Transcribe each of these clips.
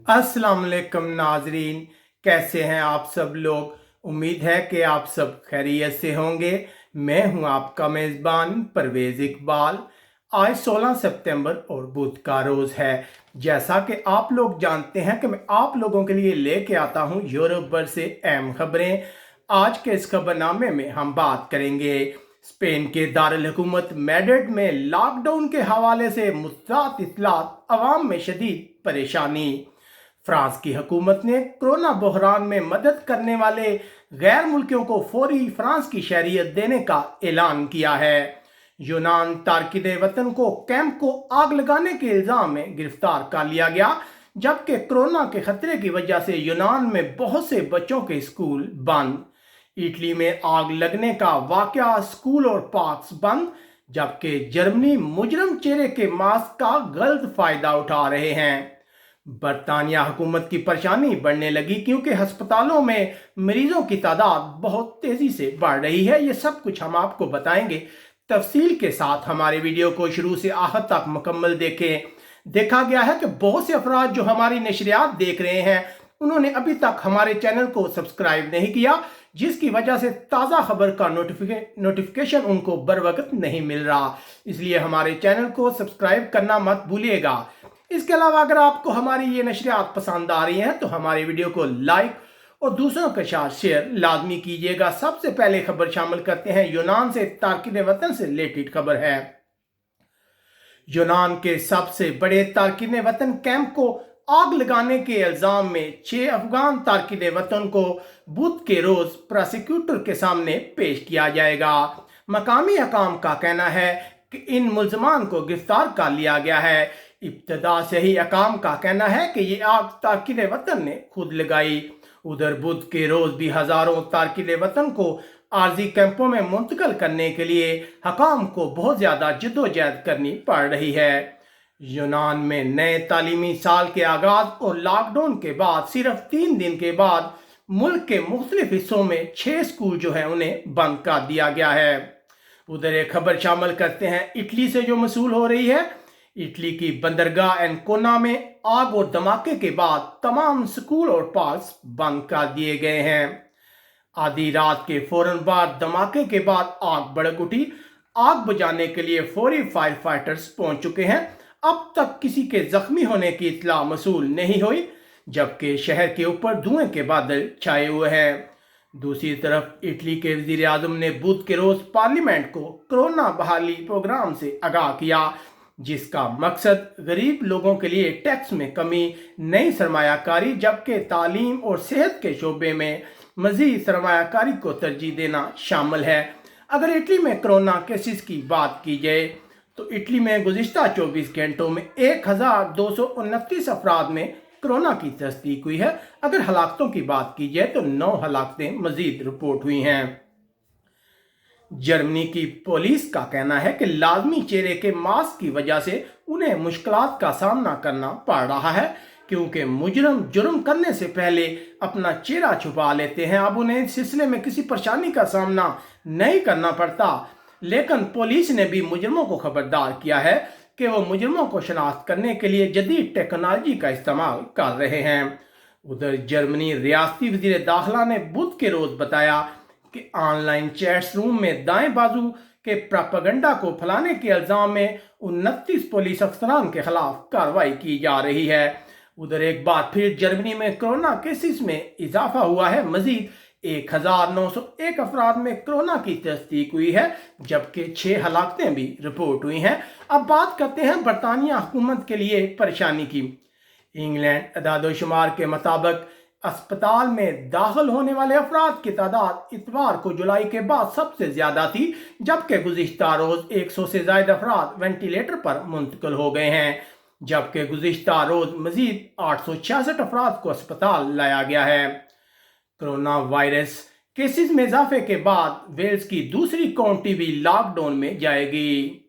अस्सलाम वालेकुम नाजरीन, कैसे हैं आप सब लोग। उम्मीद है कि आप सब खैरियत से होंगे। मैं हूं आपका मेज़बान परवेज़ इकबाल। आज 16 सितंबर और बुध का रोज़ है। जैसा कि आप लोग जानते हैं कि मैं आप लोगों के लिए लेके आता हूं यूरोप भर से अहम खबरें। आज के इस खबरनामे में हम बात करेंगे स्पेन के दारुल हुकूमत मैड्रिड में लॉकडाउन के हवाले से मुस्तआद इत्तलात, अवाम में शदीद परेशानी। फ्रांस की हुकूमत ने कोरोना बहरान में मदद करने वाले गैर मुल्कियों को फौरी फ्रांस की शहरियत देने का ऐलान किया है। यूनान तारकिन वतन को कैंप को आग लगाने के इल्जाम में गिरफ्तार कर लिया गया, जबकि कोरोना के खतरे की वजह से यूनान में बहुत से बच्चों के स्कूल बंद। इटली में आग लगने का वाकया, स्कूल और पार्क्स बंद, जबकि जर्मनी मुजरम चेहरे के मास्क का गलत फायदा उठा रहे हैं। बरतानिया हुकूमत की परेशानी बढ़ने लगी क्योंकि अस्पतालों में मरीजों की तादाद बहुत तेजी से बढ़ रही है। ये सब कुछ हम आपको बताएंगे तफसील के साथ। हमारे वीडियो को शुरू से आखिर तक मुकम्मल देखें। देखा गया है कि बहुत से अफराद जो हमारी नशरियात देख रहे हैं उन्होंने अभी तक हमारे चैनल को सब्सक्राइब नहीं किया, जिसकी वजह से ताज़ा खबर का नोटिफिकेशन उनको बर वक्त नहीं मिल रहा। इसलिए हमारे चैनल को सब्सक्राइब करना मत भूलिएगा। इसके अलावा अगर आपको हमारी ये नशरियात पसंद आ रही हैं तो हमारे वीडियो को लाइक और दूसरों के साथ शेयर लाजमी कीजिएगा। सबसे पहले खबर शामिल करते हैं यूनान से तारकिन वतन से रिलेटेड खबर है। यूनान के सबसे बड़े तारकिन वतन कैंप को आग लगाने के इल्जाम में 6 अफगान तारकिन वतन को बुध के रोज प्रोसिक्यूटर के सामने पेश किया जाएगा। मकामी हकाम का कहना है कि इन मुल्जमान को गिरफ्तार कर लिया गया है। इब्तदा से ही हकाम का कहना है कि ये आग तारकिन वतन ने खुद लगाई। उधर बुध के रोज भी हजारों तारकिन वतन को आर्जी कैंपों में मुंतकिल करने के लिए हकाम को बहुत ज्यादा जद्दोजहद करनी पड़ रही है। यूनान में नए तालीमी साल के आगाज और लॉकडाउन के बाद सिर्फ 3 दिन के बाद मुल्क के मुख्तलिफ हिस्सों में 6 स्कूल जो है उन्हें बंद कर दिया गया है। उधर एक खबर शामिल करते हैं इटली से जो मसूल हो रही है। इटली की बंदरगाह एनकोना में आग और धमाके के बाद तमाम स्कूल और पार्क बंद कर दिए गए हैं। आधी रात के फौरन बाद धमाके के बाद आग भड़क उठी। आग बुझाने के लिए फौरी फायर फाइटर्स पहुंच चुके हैं। अब तक किसी के जख्मी होने की इत्तला मसूल नहीं हुई, जबकि शहर के ऊपर धुएं के बादल छाए हुए हैं। दूसरी तरफ इटली के वजीर आजम ने बुध के रोज पार्लियामेंट को कोरोना बहाली प्रोग्राम से आगाह किया, जिसका मकसद गरीब लोगों के लिए टैक्स में कमी, नई सरमायाकारी, जबकि तालीम और सेहत के शोबे में मजीद सरमायाकारी को तरजीह देना शामिल है। अगर इटली में कोरोना केसेस की बात की जाए तो इटली में गुज़िश्ता 24 घंटों में 1229 अफराद में कोरोना की तस्दीक हुई है। अगर हलाकतों की बात की जाए तो 9 हलाकतें मजीद रिपोर्ट हुई हैं। जर्मनी की पुलिस का कहना है कि लाजमी चेहरे के मास्क की वजह से उन्हें मुश्किलात का सामना करना पड़ रहा है, क्योंकि मुजरम जुर्म करने से पहले अपना चेहरा छुपा लेते हैं। अब उन्हें इस सिलसिले में किसी परेशानी का सामना नहीं करना पड़ता, लेकिन पुलिस ने भी मुजरमों को खबरदार किया है कि वो मुजरमों को शनाख्त करने के लिए जदीद टेक्नोलॉजी का इस्तेमाल कर रहे हैं। उधर जर्मनी रियासती वजीर दाखिला ने बुध के रोज बताया कि ऑनलाइन चैट्स रूम में दाएं बाजू के प्रोपेगेंडा को फैलाने के इल्जाम में 29 पुलिस अफसरान के खिलाफ कार्रवाई की जा रही है। उधर एक बार फिर जर्मनी में कोरोना केसेस में इजाफा हुआ है। मजीद 1901 अफराद में कोरोना की तस्दीक हुई है, जबकि 6 हलाकतें भी रिपोर्ट हुई हैं। अब बात करते हैं बरतानिया हुकूमत के लिए परेशानी की। इंग्लैंड अदाद-ओ-शुमार के मुताबिक अस्पताल में दाखिल होने वाले अफराद की तादाद इतवार को जुलाई के बाद सबसे ज्यादा थी, जबकि गुज़िश्ता रोज 100 से ज्यादा अफराद वेंटिलेटर पर मुंतकिल हो गए हैं, जबकि गुज़िश्ता रोज मजीद 866 अफराद को अस्पताल लाया गया है। कोरोना वायरस केसेस में इजाफे के बाद वेल्स की दूसरी काउंटी भी लॉकडाउन में जाएगी।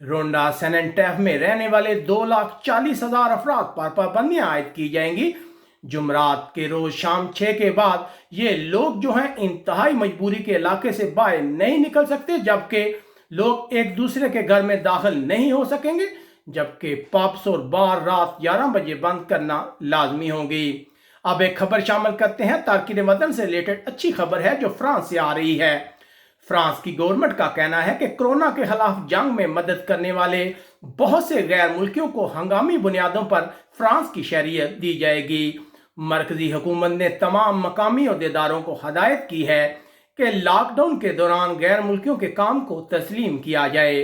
रोंडा सेनेंटेफ में रहने वाले 2,40,000 अफराद पर पाबंदियां आयद की जाएंगी। जुमरात के रोज शाम 6 के बाद ये लोग जो हैं इंतहाई मजबूरी के इलाके से बाहर नहीं निकल सकते, जबकि लोग एक दूसरे के घर में दाखिल नहीं हो सकेंगे। जबकि पब्स और बार रात 11 बजे बंद करना लाजमी होगी। अब एक खबर शामिल करते हैं तारकीन वतन से रिलेटेड अच्छी खबर है जो फ्रांस से आ रही है। फ्रांस की गवर्नमेंट का कहना है कि कोरोना के खिलाफ जंग में मदद करने वाले बहुत से गैर मुल्कियों को हंगामी बुनियादों पर फ्रांस की शहरियत दी जाएगी। मरकजी हुकूमत ने तमाम मकामी अहदेदारों को हदायत की है कि लॉकडाउन के दौरान गैर मुल्कियों के काम को तस्लीम किया जाए।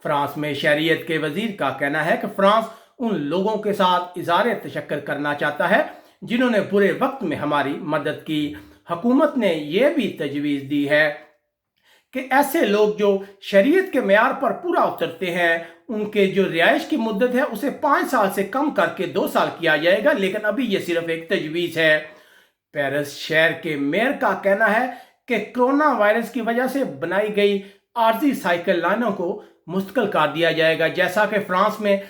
फ्रांस में शहरियत के वजीर का कहना है कि फ्रांस उन लोगों के साथ इज़हार तशक्कुर करना चाहता है जिन्होंने बुरे वक्त में हमारी मदद की। हुकूमत ने यह भी तजवीज़ दी है कि ऐसे लोग जो शरीयत के मेयार पर पूरा उतरते हैं उनके जो रिहाइश की मुद्दत है उसे 5 साल से कम करके 2 साल किया जाएगा, लेकिन अभी ये सिर्फ एक तजवीज़ है। पेरिस शहर के मेयर का कहना है कि कोरोना वायरस की वजह से बनाई गई आर्जी साइकिल लाइनों को मुस्तकिल कर दिया जाएगा। जैसा कि फ्रांस में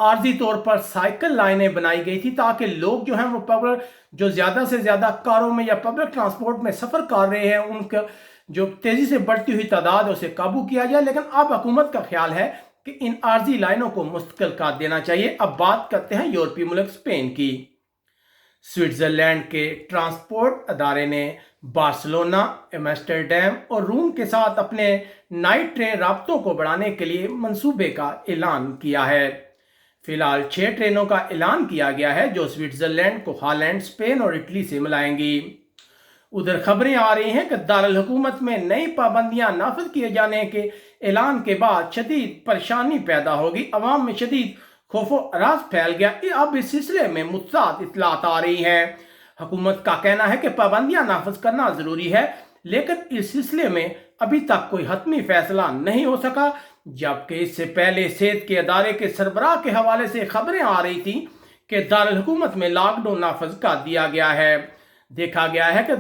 आर्जी तौर पर साइकिल लाइनें बनाई गई थी ताकि लोग जो हैं वो पब्लिक जो ज़्यादा से ज़्यादा कारों में या पब्लिक ट्रांसपोर्ट में सफ़र कर रहे हैं उनका जो तेज़ी से बढ़ती हुई तादाद है उसे काबू किया जाए। लेकिन अब हुकूमत का ख्याल है कि इन आर्जी लाइनों को मुस्तकिल कर देना चाहिए। अब बात करते हैं यूरोपीय मुल्क स्पेन की। स्विट्ज़रलैंड के ट्रांसपोर्ट अदारे ने बार्सिलोना, एम्स्टर्डम और रोम के साथ अपने नाइट ट्रेन राब्तों को बढ़ाने के लिए मंसूबे का ऐलान किया है। फिलहाल 6 ट्रेनों का ऐलान किया गया है जो स्विट्ज़रलैंड को हॉलैंड, स्पेन और इटली से मिलाएंगी। उधर खबरें आ रही हैं कि दारुल हुकूमत में नई पाबंदियां नाफिज किए जाने के ऐलान के बाद शदीद परेशानी पैदा होगी। अवाम में शदीद खौफो अराज फैल गया। अब इस सिलसिले में मुतसाद इतलात आ रही हैं। हुकूमत का कहना है कि पाबंदियां नाफिज करना ज़रूरी है, लेकिन इस सिलसिले में अभी तक कोई हतमी फैसला नहीं हो सका। जबकि इससे पहले सेहत के अदारे के सरबराह के हवाले से खबरें आ रही थी कि दारुल हुकूमत में लॉकडाउन नाफिज कर दिया गया है। देखा गया है कि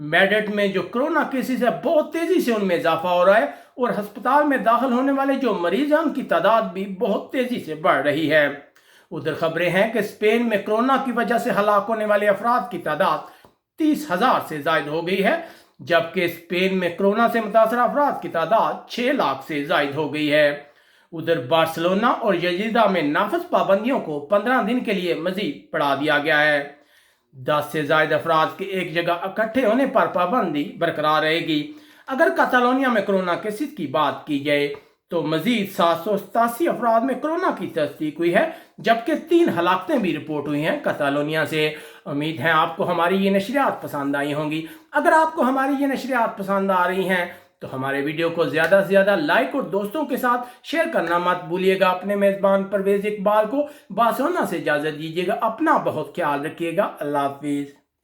मैड्रिड में जो कोरोना केसेस है बहुत तेज़ी से उनमें इजाफा हो रहा है और अस्पताल में दाखिल होने वाले जो मरीज हैं उनकी तादाद भी बहुत तेज़ी से बढ़ रही है। उधर खबरें हैं कि स्पेन में कोरोना की वजह से हलाक होने वाले अफराद की तादाद 30,000 से ज़ायद हो गई है, जबकि स्पेन में कोरोना से मुतासर अफराद की तादाद 6 लाख से ज़ायद हो गई है। उधर बार्सिलोना और यजीदा में नाफिज पाबंदियों को 15 दिन के लिए मजीद बढ़ा दिया गया है। 10 से ज़ायद अफराद के एक जगह इकट्ठे होने पर पाबंदी बरकरार रहेगी। अगर कैटालोनिया में कोरोना केसेस की बात की जाए तो मजीद 787 अफराद में कोरोना की तस्दीक हुई है, जबकि 3 हलाकतें भी रिपोर्ट हुई हैं कैटालोनिया से। उम्मीद है आपको हमारी ये नशरियात पसंद आई होंगी। अगर आपको हमारी ये नशरियात पसंद आ रही हैं तो हमारे वीडियो को ज़्यादा से ज़्यादा लाइक और दोस्तों के साथ शेयर करना मत भूलिएगा। अपने मेज़बान परवेज़ इकबाल को बार्सिलोना से इजाज़त दीजिएगा। अपना बहुत ख्याल रखिएगा। अल्लाह हाफिज़।